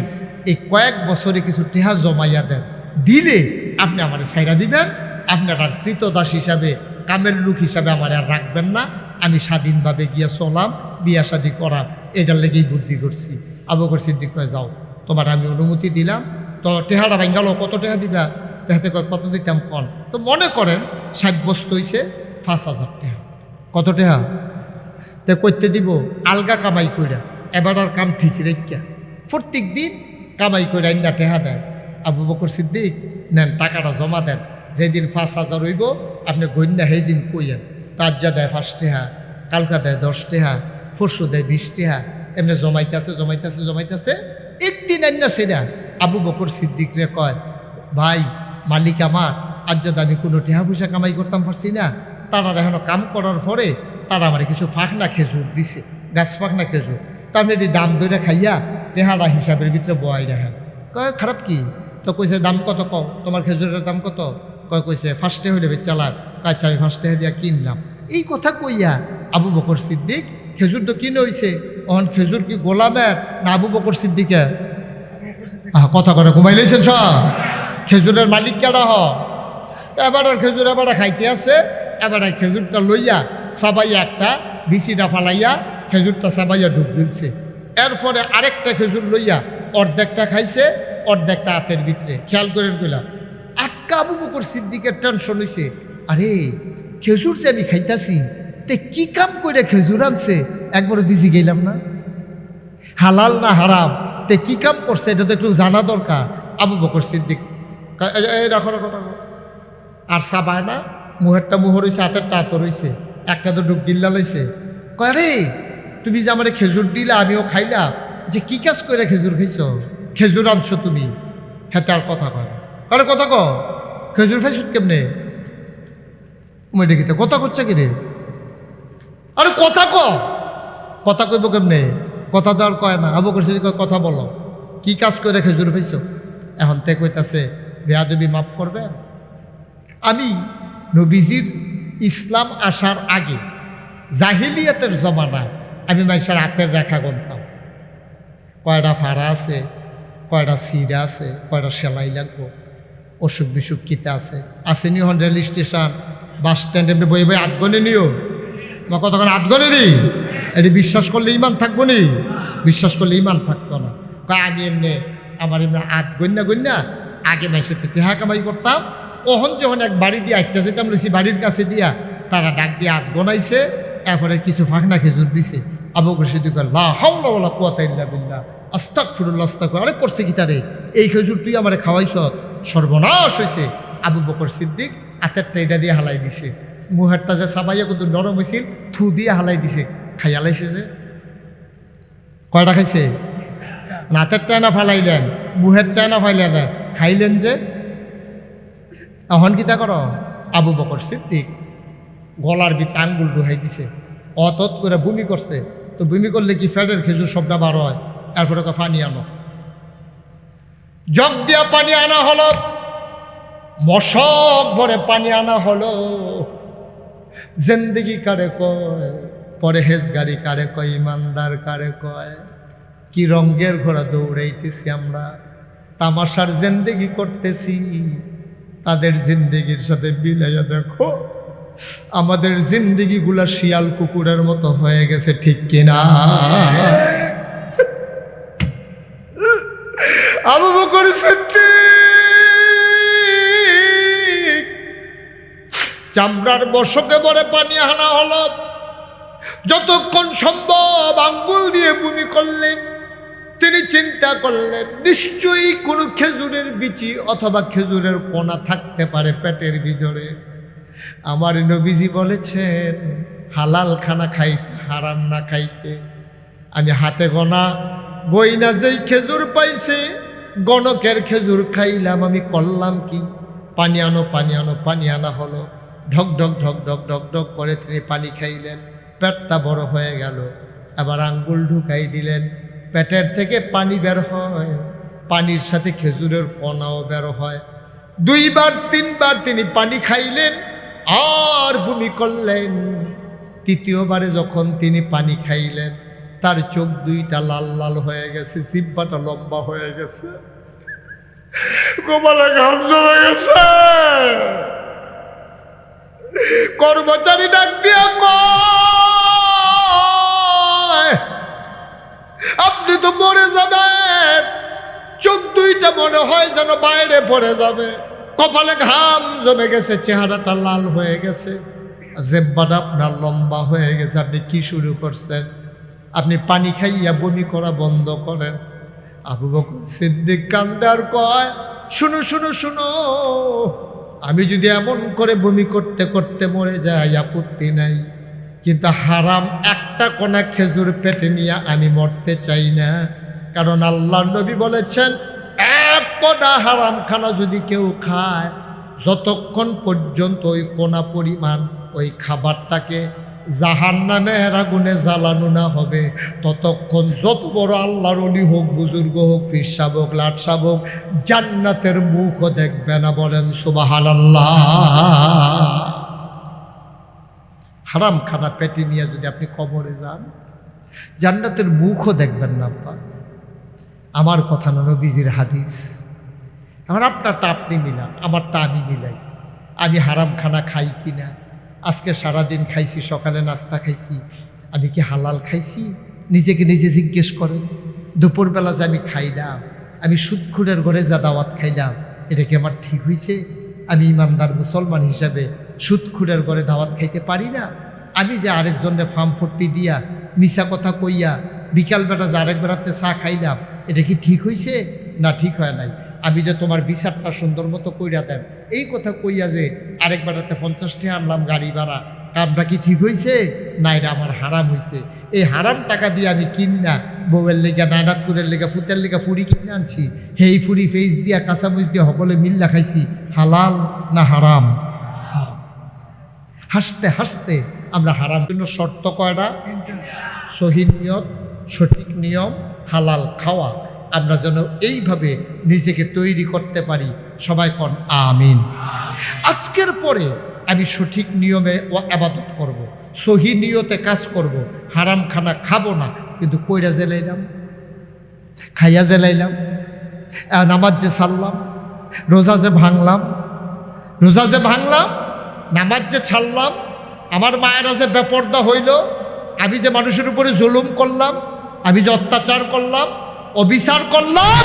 A: এই কয়েক বছরে কিছু টেহা জমাইয়া দেন, দিলে আপনি আমার ছাইরা দিবেন, আপনার আর কৃতদাস হিসাবে, কামের লোক হিসাবে আমার আর রাখবেন না, আমি স্বাধীনভাবে গিয়া চলাম, বিয়া শাদি করাম। এটার লেগেই বুদ্ধি করছি। আবু বকর সিদ্দিক কয়, যাও, তোমার আমি অনুমতি দিলাম। তো টেহাটা ভাঙ্গালো, কত টেহা দিবা? টেহাতে কয় কত দিতাম কন? তো মনে করেন সাব্যস্ত হয়েছে 5,000 টেহা। কত টেহা? তো করতে দিব আলগা কামাই কইরা, এবার আর কাম ঠিক রেখা প্রত্যেক দিন কামাই কইরা না টেহা দেয়। আবু বকর সিদ্দিক নেন, টাকাটা জমা দেন, যেদিন 5,000 হইব আপনি গন্যা সেই দিন কইয়েন। তার যা দেয় 5 টেহা, কালকা দেয় 10 টেহা, পরশু দেয় 20 টেহা, এমনি জমাইতেছে। একদিন আন্না সেটা আবু বকর সিদ্দিক রে কয়, ভাই মালিক আমার, আজ যদি আমি কোনো টেহা পয়সা কামাই করতাম পারছি না, তারা এখনো কাম করার পরে তারা আমার কিছু ফাঁকনা খেজুর দিছে, গাছ ফাঁকনা খেজুর। তা আপনি এটি দাম ধরে খাইয়া টেহারা হিসাবের ভিতরে বয়াই রাখেন। কয় খারাপ কি? তো কইছে দাম কত কও, তোমার খেজুরের দাম কত? কইছে ফার্স্টে হইলে বেচালার। আচ্ছা আমি ফার্স্টে দিয়া কিনলাম। এই কথা কইয়া আবু বকর সিদ্দিক খেজুর তো কিনে হইছে, অহন খেজুর কি গোলামের না আবু বকর সিদ্দিকের? কথা করে ঘুমাই লইছেন সব। খেজুরের মালিক কেডা হ? এবার খেজুর এবার খাইতে আছে, এবার খেজুরটা লইয়া সাবাইয়া একটা বিচিটা ফালাইয়া খেজুরটা সাবাইয়া ডুব দিলছে। এরপরে আরেকটা খেজুর লইয়া অর্ধেকটা খাইছে, অর্ধেকটা হাতের ভিতরে। খেয়াল করেন কইলাম আটকা আবু বকর সিদ্দিকের টেনশন হইছে, আরে খেজুর যে আমি খাইতাছি তে কি কাম করে খেজুর আনছে একবারও দিছি গেলাম না, হালাল না হারাম, তে কি কাম করছে এটা তো একটু জানা দরকার। আবু বকর সিদ্দিক রাখো রাখো রাখো, আর সাবায় না, মুহেরটা মুহর হয়েছে, হাতেরটা হাতর হয়েছে, একটা তো ডুব গিল্লা লাইছে। কয় রে তুমি যে আমার খেজুর দিলে আমিও খাইলাম, যে কি কাজ করে খেজুর খাইছ, খেজুর আনছো তুমি? হ্যাঁ তার কথা কয়, কারে কথা ক, খেজুর খাইছ কেমনে? উমে দেখিতে কথা করছে কি রে? আরে কথা ক, কথা কইব কেমনে? কথা তো আর কয় না। আবু বকর সিদ্দিক কয় কথা বলো, কি কাজ করে খেজুর খাইছ? এখন তে কইতাছে বেয়াদবি মাফ করবেন, আমি নবীজির ইসলাম আসার আগে জাহিলিয়াতের জমানায় আমি মানুষের হাতের রেখা গুনতাম, কয়টা ফাড়া আছে, কয়টা সিরা আছে, কয়টা সেলাই লাগবো, অসুখ বিসুখ কিতে আছে, আসেনি হন রেল স্টেশন বাস স্ট্যান্ড এমনি বই বই আধগনে নিও মা, কতক্ষণ আধগনে নি, এটি বিশ্বাস করলে ইমান থাকবো নি? বিশ্বাস করলে ইমান থাকতো না। আমি এমনি আমার এমনি গন্যা আগে মাসে তেহা কামাই করতাম, ওহন যখন এক বাড়ি দিয়ে আটটা যেতাম লইছি বাড়ির কাছে দিয়া, তারা ডাক দিয়ে আধ গনাইছে, এরপরে কিছু ফাঁকনা খেজুর দিছে। আবু বকর সিদ্দিক লা হাওলা ওয়ালা কুওয়াতা ইল্লা বিল্লাহ, আস্তাগফিরুল্লাহ আস্তাগফির। আরে করছে কি তারে, এই খেজুর তুই আমারে খাওয়াইছ, সর্বনাশ হয়েছে। আবু বকর সিদ্দিক হাতেরটা এটা দিয়ে হালাই দিছে, মুহেরটা যে সাবাইয়া কিন্তু নরম হয়েছিল থু দিয়ে হালাই দিছে, খাইয়া লাইছে যে। কয়টা খাইছে? হাতেরটা না ফালাইলেন, মুহেরটা না ফাইলেন, খাইলেন যে। এখন কিতা করো? আবু বকর সিদ্দিক গলার ভিতরে আঙ্গুল ঢুকাই দিছে, অত করে বমি করছে। তো বমি করলে কি ফ্যাটের খেজুর সবটা বার হয়? এরপরে পানি আনো, জগ দিয়া পানি আনা হলো, মশক ভরে পানি আনা হলো। জিন্দেগি কারে কয়, পরহেজগারি কারে কয়, ইমানদার কারে কয়? কি রঙ্গের ঘোড়া দৌড়াইতেছি আমরা, তামাশার জিন্দেগি করতেছি। তাদের জিন্দেগির সাথে বিলাইয়া দেখো, আমাদের জিন্দেগিগুলা শিয়াল কুকুরের মতো হয়ে গেছে, ঠিক কিনা? আবু বকর সিদ্দিক চামড়ার বসকে বড়ে পানি আনা হলো, যতক্ষণ সম্ভব আঙ্গুল দিয়ে বমি করলেন। তিনি চিন্তা করলেন নিশ্চয়ই কোনো খেজুরের বিচি অথবা খেজুরের কোনা থাকতে পারে পেটের ভিতরে। আমার নবীজি বলেছেন হালাল খানা খাইতে, হারাম না খাইতে। আমি হাতে গোনা গইনা যেই খেজুর পাইছে, গণকের খেজুর খাইলাম, আমি করলাম কি? পানি আনো পানি আনো, পানি আনা হলো, ঢক ঢক ঢক ঢক ঢক ঢক করে তিনি পানি খাইলেন, পেটটা বড় হয়ে গেল। আবার আঙ্গুল ঢুকাই দিলেন, পেটের থেকে পানি বের হয়, পানির সাথে খেজুরের কণাও বের হয়। দুইবার তিনবার তিনি পানি খাইলেন আর বমি করলেন। তৃতীয়বারে যখন তিনি পানি খাইলেন, তার চোখ দুইটা লাল লাল হয়ে গেছে, জিহ্বাটা লম্বা হয়ে গেছে, কপালে ঘাম জমে গেছে। কর্মচারী ডাক দিয়া কয়, আপনি তো মরে যাবেন। চোখ দুইটা মনে হয় যেন বাইরে পড়ে যাবে, কপালে ঘাম জমে গেছে, চেহারাটা লাল হয়ে গেছে, জিহ্বাটা আপনার লম্বা হয়ে গেছে। আপনি কি শুরু করছেন? আপনি পানি খাইয়া বমি করা বন্ধ করেন। আবু বকর সিদ্দিক কান্দে আর কয়, শুনো শুনো শুনো, আমি যদি এমন করে বমি করতে করতে মরে যাই আপত্তি নাই, কিন্তু হারাম একটা কোনা খেজুর পেটে নিয়ে আমি মরতে চাই না। কারণ আল্লাহর নবী বলেছেন এক কোনা হারাম খানা যদি কেউ খায়, যতক্ষণ পর্যন্ত ওই কোনা পরিমাণ ওই খাবারটাকে জাহান্নামের আগুনে জ্বালানো না হবে ততক্ষণ যত বড় আল্লাহর ওলি হোক, বুজুর্গ হোক, পীর সাহেব হোক, লাট সাহেব হোক, জান্নাতের মুখও দেখবে না। বলেন সুবহানাল্লাহ। হারাম খানা পেটে নিয়ে যদি আপনি কবরে যান, জান্নাতের মুখও দেখবেন না। আব্বা আমার কথা না, নবীজির হাদিস। এখন আপনারটা আপনি মিলান, আমারটা আমি মিলাই। আমি হারাম খানা খাই কি না? আজকে সারাদিন খাইছি, সকালে নাস্তা খাইছি, আমি কি হালাল খাইছি? নিজেকে নিজে জিজ্ঞেস করেন। দুপুরবেলা যে আমি খাইলাম, আমি সুদখুরের ঘরে যা দাওয়াত খাইলাম, এটা কি আমার ঠিক হয়েছে? আমি ইমানদার মুসলমান হিসাবে সুদখুরের ঘরে দাওয়াত খাইতে পারি না? আমি যে আরেকজনের ফার্ম ফুটপি দিয়া মিশা কথা কইয়া বিকালবেলা যে আরেক বেড়াতে চা খাইলাম, এটা কি ঠিক হয়েছে না ঠিক হয় নাই? আমি যে তোমার বিচারটা সুন্দর মতো কইরা দেন, এই কথা কইয়া যে আরেক বেড়াতে 50 টাকা আনলাম গাড়ি ভাড়া, কামটা কি ঠিক হয়েছে না এটা আমার হারাম হয়েছে? এই হারাম টাকা দিয়ে আমি কিনা বউয়ের লেগা, নানাতপুরের লেগা, ফুতের লেগা ফুড়ি কিনে আনছি, হেই ফুড়ি ফেস দিয়া কাঁচামরিচ দিয়ে সকলে মিল্লা খাইছি, হালাল না হারাম? হাসতে হাসতে আমরা হারাম। জন্য শর্ত কয়টা? সহি নিয়ত, সঠিক নিয়ম, হালাল খাওয়া। আমরা যেন এইভাবে নিজেকে তৈরি করতে পারি। সবাই কোন আমিন। আজকের পরে আমি সঠিক নিয়মে ইবাদত করব, সহি নিয়তে কাজ করব, হারাম খানা খাবো না। কিন্তু কইরা জেলাইলাম, খাইয়া জেলাইলাম, নামাজ যে ছাড়লাম, রোজা যে ভাঙলাম, নামাজ যে ছাড়লাম, আমার মায়েরা যে বেপর্দা হইল, আমি যে মানুষের উপরে জুলুম করলাম, আমি যে অত্যাচার করলাম, অবিচার করলাম,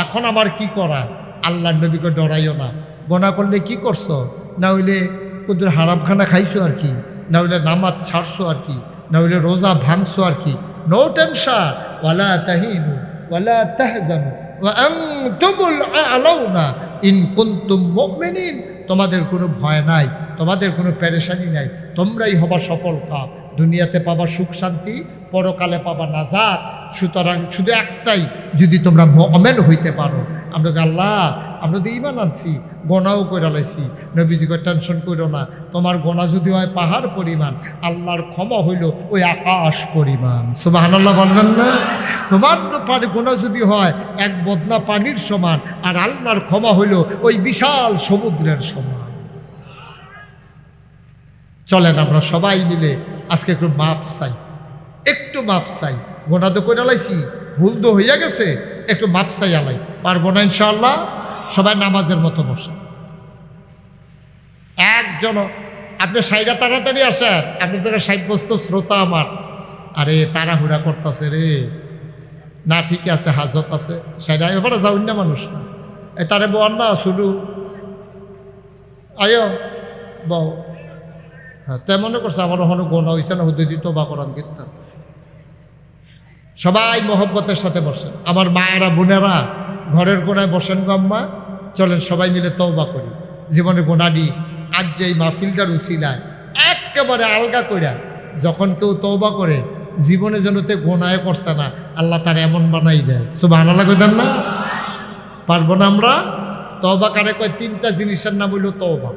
A: এখন আমার কি করা? আল্লাহর নবীকে ডরাইও না। গোনা করলে কি করছো? না হইলে কুদুর হারাম খানা খাইছো আর কি, না হইলে নামাজ ছাড়ছো আর কি, না হইলে রোজা ভাঙছো আর কি। No tension. ওয়ালা তাহিনু ওয়ালা তাহজানু ওয়া আনতুমুল আ'লাউনা ইন কুনতুম মুমিনিন। তোমাদের কোনো ভয় নাই, তোমাদের কোনো পেরেশানি নাই, তোমরাই হবা সফল কাম। দুনিয়াতে পাবা সুখ শান্তি, পরকালে পাবা নাজাত। সুতরাং শুধু একটাই, যদি তোমরা মুমিন হইতে পারো। আমরা আল্লাহ, আমরা তো ঈমান আনছি, গোনাও কইরা লাইছি, নবীজিকে টেনশন কইরো না। তোমার গোনা যদি হয় পাহাড় পরিমাণ, আল্লাহর ক্ষমা হইল ওই আকাশ পরিমাণ। সুবহানাল্লাহ বলবেন না? তোমার গোনা যদি হয় এক বদনা পানির সমান, আর আল্লাহর ক্ষমা হইল ওই বিশাল সমুদ্রের সমান। চলেন আমরা সবাই মিলে আজকে একটু মাপ চাই, একটু মাপ চাই। গোনা তো কইরা লাইছি, ভুল তো হইয়া গেছে, একটু মাপ চাই আলাই। পারবো না ইনশাআল্লাহ? সবাই নামাজের মতো বসে। একজন আপনি সাইডা তাড়াতাড়ি আসেন, আপনাদের সাব্যস্ত শ্রোতা আমার। আরে তাড়াহুড়া করতেছে রে, না ঠিক আছে, হাজত আছে, সাইডা এবারে যাউন না মানুষ না। এ তারে বোয়ান না শুধু আয়ো বউ। হ্যাঁ, তেমন করছে আমার ওখানে গোনা হয়েছে না, হুদে দিত বা করান কিন্তু। সবাই মহব্বতের সাথে বসেন। আমার মায়েরা বোনেরা ঘরের কোনায় বসেন গো আম্মা। চলেন সবাই মিলে তওবা করি, জীবনে গোনা দিই। আজ যে এই মাহফিলটার উসিলায় একেবারে আলগা কইরা যখন কেউ তওবা করে, জীবনে যেন তে গোনায় করছে না, আল্লাহ তার এমন বানাই দেয়। সুবহানাল্লাহ কইতেন না? পারবো না আমরা? তওবা কারে কয়? 3টা জিনিসের নাম হইল তওবা।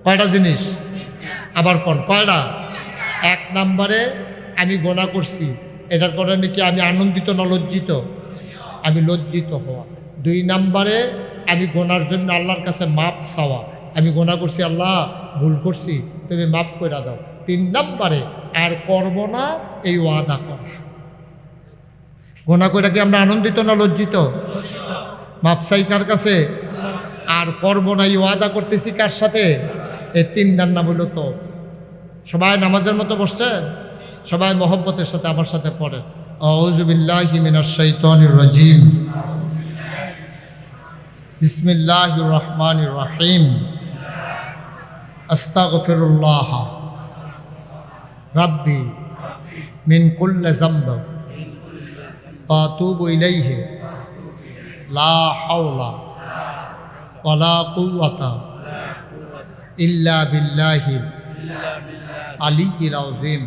A: কয়টা জিনিস? আবার কোন কয়টা? 1 নম্বরে আমি গোনা করছি, এটার কারণে কি আমি আনন্দিত না লজ্জিত? আমি লজ্জিত হওয়া। 2 নম্বরে আমি গোনার জন্য আল্লাহর কাছে মাপ চাওয়া। আমি গোনা করছি, আল্লাহ ভুল করছি, তুমি মাপ করে দাও। 3 নম্বরে আর করব না, এই ওয়াদা করা। গোনা করে কি আমরা আনন্দিত না লজ্জিত? মাপ চাই কার কাছে? আর করব না, এই ওয়াদা করতেছি কার সাথে? এই 3টার নাম হলো তো। সবাই নামাজের মতো বসছেন? সবাই মহব্বতের সাথে আমার সাথে পড়েন। আউযু বিল্লাহি মিনাশ শাইতানির রাজিম। বিসমিল্লাহির রহমানির রহিম। আস্তাগফিরুল্লাহ রাব্বি মিন কুল্লি যামব ওয়া আতুবু ইলাইহি লা হাওলা ওয়ালা কুওয়াতা ইল্লা বিল্লাহিল আলিয়্যিল আযীম।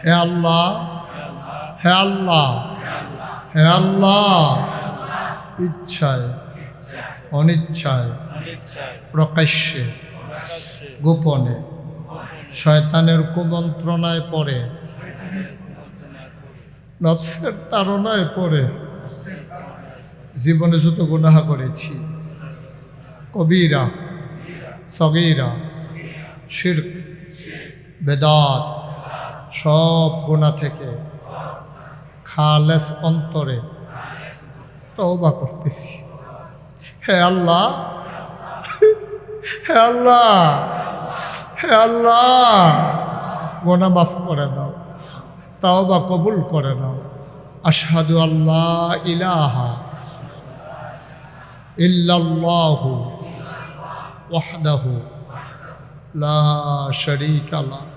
A: হে আল্লাহ, হে আল্লাহ, হে আল্লাহ, ইচ্ছায় অনিচ্ছায় প্রকাশ্যে গোপনে শয়তানের কুমন্ত্রণায় পড়ে, নফসের তাড়নায় পড়ে জীবনে যত গুনাহ করেছি, কবিরা সগীরা শিরক বেদাত সব গুনাহ থেকে খালেস অন্তরে তওবা করতেছি। হে আল্লাহ, হে আল্লাহ, হে আল্লাহ, গুনাহ মাফ করে দাও, তওবা কবুল করে নাও। আশহাদু আল্লাহ ইলাহা ইল্লাল্লাহু ওয়াহদাহু লা শারীকা লাহু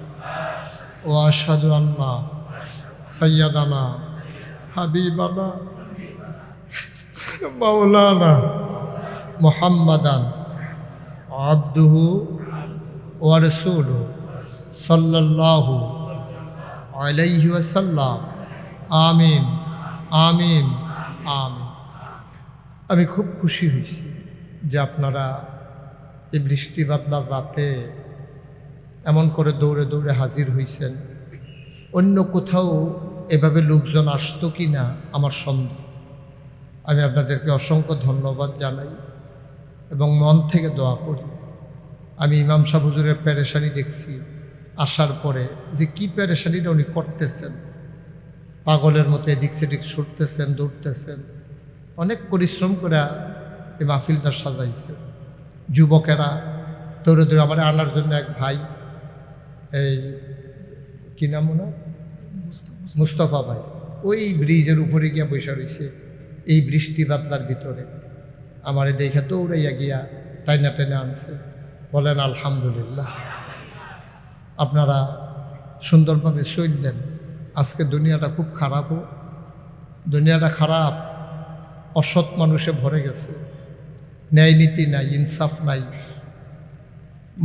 A: ওয়া আশহাদু আন্না সাইয়্যিদানা হাবিবানা মাওলানা মুহাম্মাদান আবদুহু ওয়া রাসূলুহু সাল্লাল্লাহু আলাইহি ওয়াসাল্লাম। আমিন আমিন আমিন। আমি খুব খুশি হয়েছি যে আপনারা এই বৃষ্টি বাদলার রাতে এমন করে দৌড়ে দৌড়ে হাজির হয়েছেন। অন্য কোথাও এভাবে লোকজন আসতো কি না আমার সন্দেহ। আমি আপনাদেরকে অসংখ্য ধন্যবাদ জানাই এবং মন থেকে দোয়া করি। আমি ইমাম সাহেব হুজুরের পেরেশানি দেখছি আসার পরে, যে কি পেরেশানিটা উনি করতেছেন, পাগলের মতো এদিক সেদিক ছুটতেছেন, দৌড়তেছেন, অনেক পরিশ্রম করে এই মাহফিলটা সাজাইছে। যুবকেরা দৌড়ে দৌড়ে আমার আনার জন্য এক ভাই, এই কি নাম ওনার, মুস্তফা ভাই, ওই ব্রিজের উপরে গিয়া বসে রয়েছে এই বৃষ্টি বাদলার ভিতরে। আমার দেখে দৌড়াইয়া গিয়া টাইনা টেনে আনছে। বলেন আলহামদুলিল্লাহ। আপনারা সুন্দরভাবে চললেন। আজকে দুনিয়াটা খুব খারাপ, দুনিয়াটা খারাপ, অসৎ মানুষে ভরে গেছে, ন্যায় নীতি নাই, ইনসাফ নাই,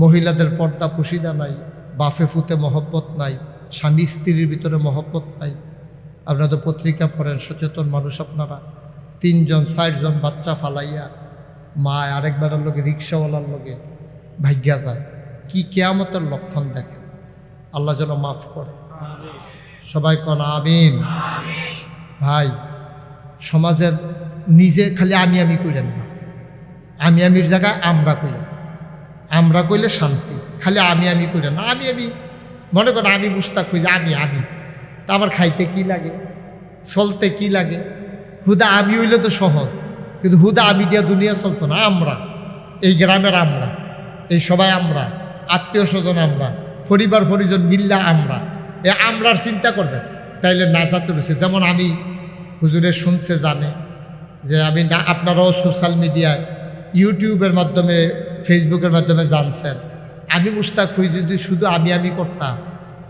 A: মহিলাদের পর্দা পুশিদা নাই, বাফে ফুতে মহব্বত নাই, স্বামী স্ত্রীর ভিতরে মহব্বত নাই। আপনারা তো পত্রিকা পড়েন, সচেতন মানুষ আপনারা। 3 জন 4 জন বাচ্চা ফালাইয়া মা আরেকবারের লোকে রিক্সাওয়ালার লোকে ভাগ্যা যায়। কি কিয়ামতের লক্ষণ দেখেন। আল্লাহ যেন মাফ করে। সবাই কোন আমিন। ভাই, সমাজের নিজে খালি আমি কইলেন না, আমির জায়গায় আমরা কইলেন। আমরা কইলে শান্তি, খালি আমি কইলেন না। আমি মনে করেন আমি মুস্তাক হই যে আমি তা আমার খাইতে কি লাগে, চলতে কি লাগে। হুদা আমি হইলে তো সহজ, কিন্তু হুদা আমি দিয়া দুনিয়া চলতো না। আমরা এই গ্রামের, আমরা এই সবাই, আমরা আত্মীয় স্বজন, আমরা পরিবার পরিজন মিল্লা, আমরা এ আমরার চিন্তা করবেন তাইলে নাজাতে রয়েছে। যেমন আমি হুজুরে শুনছে, জানে যে আমি না, আপনারাও সোশ্যাল মিডিয়ায় ইউটিউবের মাধ্যমে ফেসবুকের মাধ্যমে জানছেন। আমি মুস্তাক হই যদি শুধু আমি করতাম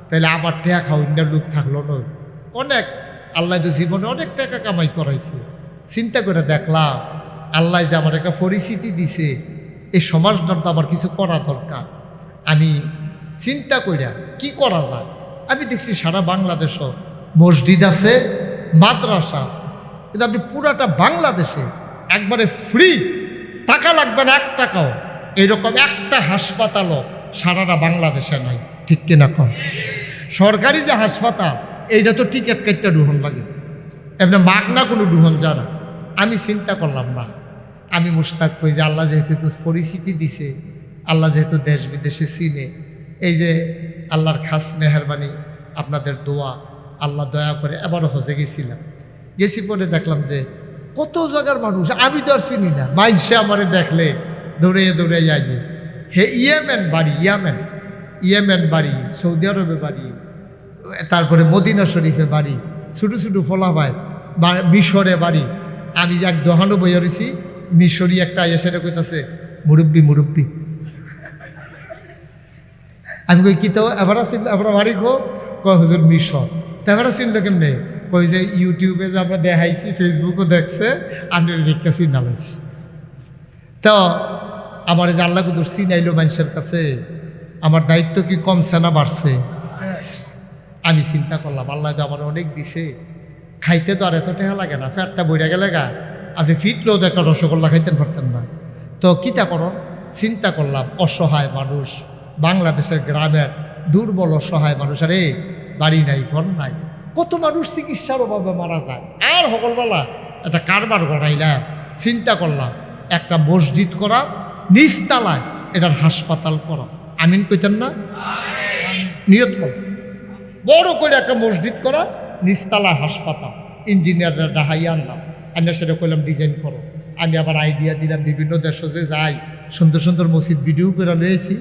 A: তাহলে আমার টাকা খাওয়ার লোক থাকলো না। অনেক আল্লাহ তো জীবনে অনেক টাকা কামাই করাইছে। চিন্তা করে দেখলাম আল্লাহ যে আমার একটা পরিস্থিতি দিছে, এই সমাজটার তো আমার কিছু করা দরকার। আমি চিন্তা কইরা কি করা যায়। আমি দেখছি সারা বাংলাদেশও মসজিদ আছে, মাদ্রাসা আছে, কিন্তু আপনি পুরাটা বাংলাদেশে একবারে ফ্রি, টাকা লাগবে না 1 টাকাও, এরকম একটা হাসপাতালও সারাটা বাংলাদেশে নাই। ঠিক কিনা কম? সরকারি যে হাসপাতাল, এইটা তো টিকিট কাটতে ডুহন লাগে, এমনি মাগনা কোনো ডুহন জানা। আমি চিন্তা করলাম না, আমি মুস্তাক হই যে আল্লাহ যেহেতু পরিস্থিতি দিছে, আল্লাহ যেহেতু দেশ বিদেশে চিনে, এই যে আল্লাহর খাস মেহরবানি, আপনাদের দোয়া, আল্লাহ দয়া করে এবারও হজে গেছি পরে দেখলাম যে কত জায়গার মানুষ আমি তো আর চিনি না। মাইনসে আমারে দেখলে দৌড়ে দৌড়ে যাই, হে ইয়েমেন বাড়ি, ইয়েমেন বাড়ি, সৌদি আরবে বাড়ি, তারপরে মদিনা শরীফে বাড়ি, ছোটো ছোটো ফলাফায় মিশরে বাড়ি। আমি এক দোহানো বইয়া রয়েছি, মিশরি একটা এসে কইতাছে মুরব্বী। আমি কই কি তো এবার আসিল, এবার বাড়ি হুজুর মিশর, তো এবার চিনল কেমনে? কই যে ইউটিউবে যে আমরা দেখাইছি, ফেসবুকও দেখছে, আপনি দেখে চিনালাইস। তো আমার যে আল্লাহ কুদুর চিনাইলো মানুষের কাছে, আমার দায়িত্ব কি কমছে না বাড়ছে? আমি চিন্তা করলাম আল্লাহ তো আমার অনেক দিছে, খাইতে তো আর এত টাকা লাগে না, ফ্যাটটা বইরা গেলে গা আপনি ফিটলেও তো একটা রসগোল্লা খাইতেন পারতেন না। তো কিতা করো, চিন্তা করলাম অসহায় মানুষ, বাংলাদেশের গ্রামের দুর্বল অসহায় মানুষ, আরে বাড়ি নাই ঘর নাই, কত মানুষ চিকিৎসার অভাবে মারা যায়। আর সকলবেলা একটা কারবার করাইলাম, চিন্তা করলাম একটা মসজিদ করা, নিচতলায় এটার হাসপাতাল করা। আমিন কইতেন না? নিয়ত কর, বড় করে একটা মসজিদ করা, নিচতলায় হাসপাতাল। ইঞ্জিনিয়াররা ডাহাই আনলাম, আনিয়া সেটা কইলাম ডিজাইন করো। আমি আবার আইডিয়া দিলাম, বিভিন্ন দেশে যে যাই সুন্দর সুন্দর মসজিদ ভিডিও করে লয়েছি,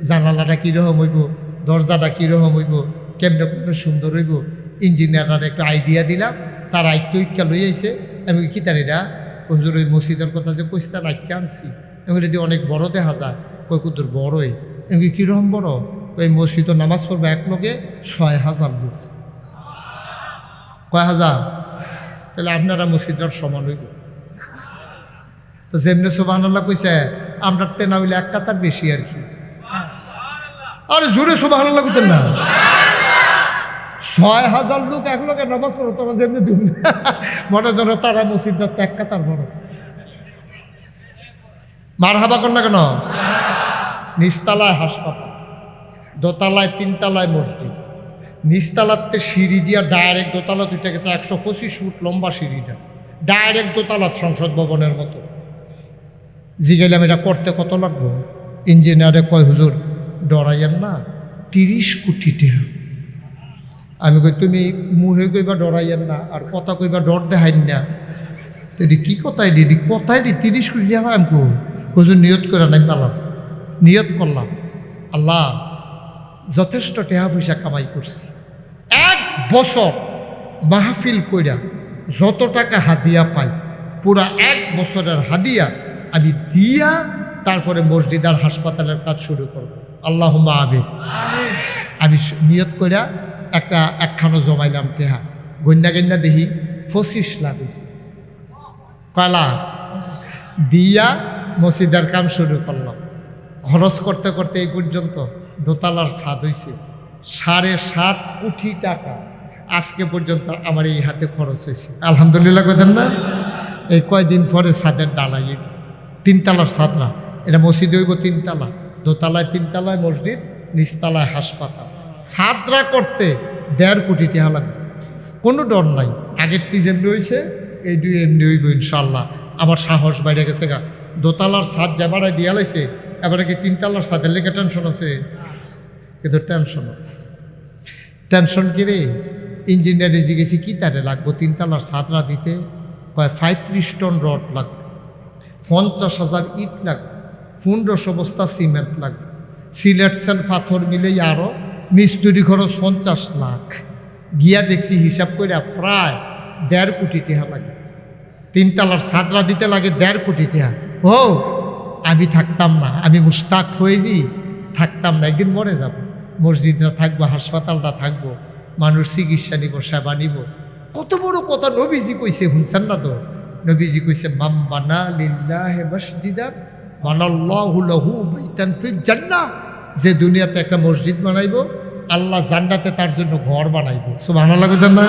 A: জানালাটা কীরকম হইব, দরজাটা কীরকম হইব, কেমনে কেমনে সুন্দর হইব। ইঞ্জিনিয়াররা একটা আইডিয়া দিলাম, তার আইক্য ইক্কা লই আইছে। আমি কি তার এটা হুজুর ওই মসজিদের কথা যে কইস্তার আইক্যা আনছি, আমি যদি অনেক বড় দেখা যায়, কই কুদুর বড়ই। আমি কীরকম বড়? ওই মসজিদে নামাজ পড়বে এক লোকে ৬,০০০ লোক। কয় হাজার? তাহলে আপনারা মসজিদের সমান হইব। তো যেমনি সুবহানাল্লাহ কইছে, আমরা তেনা হইলে এক কাতার বেশি আর কি। আরে জোরে সুবহানাল্লাহ কইতেন না? ৬,০০০ লোক এক লোকে নামাজ পড়ো, তোমরা যেমনি দুই মনে ধরো তারা মসজিদটা এক কাতার বড়। মারহাবা কর না কেন? নিচতলায় হাসপাতাল, দোতলায় ৩তলায় মসজিদ, নিচতলাতে সিঁড়ি দিয়া ডাইরেক্ট দোতলা দুইটা গেছে, ১২৫ ফুট লম্বা সিঁড়িটা, ডাইরেক্ট দোতলা সংসদ ভবনের মতো। জিগাইলাম এটা করতে কত লাগবো? ইঞ্জিনিয়ারে কয় হুজুর ডরাইয়েন না, ৩০ কোটি টাকা। আমি কই তুমি মুহে কইবা ডরাইয়েন না, আর কথা কইবা ডর দেখাইন না। এটি কি কথাই দিদি, কথাই দি ৩০ কোটি টাকা। আমি হুজুর নিয়ত করে নাই পালাম, নিয়ত করলাম আল্লাহ যথেষ্ট টাকা পয়সা কামাই করছি, ১ বছর মাহফিল কইরা যত টাকা হাদিয়া পাই, পুরা ১ বছরের হাদিয়া আমি দিয়া তারপরে মসজিদ আর হাসপাতালের কাজ শুরু করব। আল্লাহুম্মা আমিন। আমি নিয়ত কইরা একটা একখানো জমাইলাম টেহা, গন্যা গন্যা দেখি ২৫ লাখ হয়েছে। কয়লা দিয়া মসজিদের কাম শুরু করলাম। খরচ করতে করতে এই পর্যন্ত দোতলার ছাদ হয়েছে ৭.৫ কোটি টাকা। আজকে পর্যন্ত আমার এই হাতে খরচ হয়েছে, আলহামদুলিল্লাহ কইতেন না? এই কয়দিন পরে ছাদের ডালাই ৩তলার ছাদ না, এটা মসজিদ হইব ৩তলা, দোতলায় ৩তলায় মসজিদ, নিচতলায় হাসপাতাল। ছাদরা করতে ১.৫ কোটি টাকা লাগবে, কোনো ডর নাই। আগেরটি যেমনি হয়েছে এই দুই এমনি হইব ইনশাল্লাহ। আমার সাহস বাইরে গেছে গা, দোতলার ছাদ যা বাড়ায় দিয়া লাইছে, এবারে কি ৩তলার ছাদের লেগে টেনশন আছে? কিন্তু টেনশন আছে। টেনশন কি রে? ইঞ্জিনিয়ারে জিগেছি কি তারে লাগবো ৩তলার ছাদরা দিতে? কয় ৩৫ টন রড লাগবে, ৫০,০০০ ইট লাগবে, ১৫০০ বস্তা সিমেন্ট লাগবে, সিলেকশন পাথর মিলে আরও মিস্ত্রি খরচ ৫০ লাখ। গিয়া দেখছি হিসাব করে প্রায় ১.৫ কোটি টাকা লাগে। ৩তলার ছাদরা দিতে লাগে ১.৫ কোটি টাকা। ও আমি থাকতাম না, আমি মুস্তাক হয়েছি, থাকতাম না, একদিন মরে যাব। মসজিদটা থাকবো, হাসপাতালটা থাকবো, মানুষ চিকিৎসা নিব, সেবা নিব। কত বড় কথা নবীজি কইছে, শুনছেন না তো? নবীজি কইছে মাম বানা লিল্লাহি মসজিদান বানাল্লাহু লাহু বাইতান ফিল জান্নাহ। যে দুনিয়াতে একটা মসজিদ বানাইবো, আল্লাহ জান্নাতে তার জন্য ঘর বানাইবো। সুবহানাল্লাহ কইতেন না?